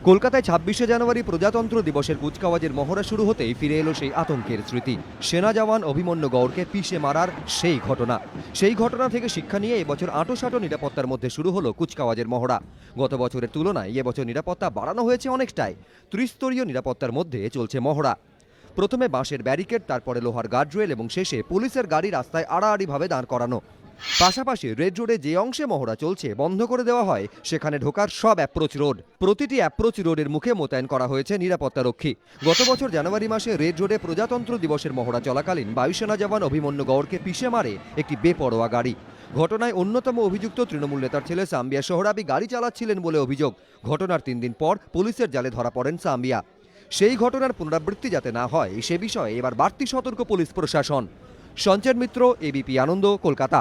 কলকাতায় ২৬শে জানুয়ারি প্রজাতন্ত্র দিবসের কুচকাওয়াজের মহড়া শুরু হতেই ফিরে এলো সেই আতঙ্কের স্মৃতি। সেনা জওয়ান অভিমন্যু গৌরকে পিষে মারার সেই ঘটনা থেকে শিক্ষা নিয়ে এবছর আঁটোসাঁটো নিরাপত্তার মধ্যে শুরু হলো কুচকাওয়াজের মহড়া। গত বছরের তুলনায় এবছর নিরাপত্তা বাড়ানো হয়েছে অনেকটাই। ত্রিস্তরীয় নিরাপত্তার মধ্যে চলছে মহড়া। প্রথমে বাঁশের ব্যারিকেড, তারপরে লোহার গার্ডরেল এবং শেষে পুলিশের গাড়ি রাস্তায় আড়াআড়িভাবে দাঁড় করানো। পাশাপাশি রেড রোডে যে অংশে মহড়া চলছে বন্ধ করে দেওয়া হয় সেখানে ঢোকার সব অ্যাপ্রোচ রোড। প্রতিটি অ্যাপ্রোচ রোডের মুখে মোতায়েন করা হয়েছে নিরাপত্তারক্ষী। গত বছর জানুয়ারি মাসে রেড রোডে প্রজাতন্ত্র দিবসের মহড়া চলাকালীন বায়ুসেনা জওয়ান অভিমন্যু গৌরকে পিষে মারে একটি বেপরোয়া গাড়ি। ঘটনায় অন্যতম অভিযুক্ত তৃণমূল নেতার ছেলে সাম্বিয়া সোহরাবি গাড়ি চালাচ্ছিলেন বলে অভিযোগ। ঘটনার ৩ দিন পর পুলিশের জালে ধরা পড়েন সাম্বিয়া। সেই ঘটনার পুনরাবৃত্তি যাতে না হয় সে বিষয়ে এবার বাড়তি সতর্ক পুলিশ প্রশাসন। সঞ্চয় মিত্র, এবিপি আনন্দ, কলকাতা।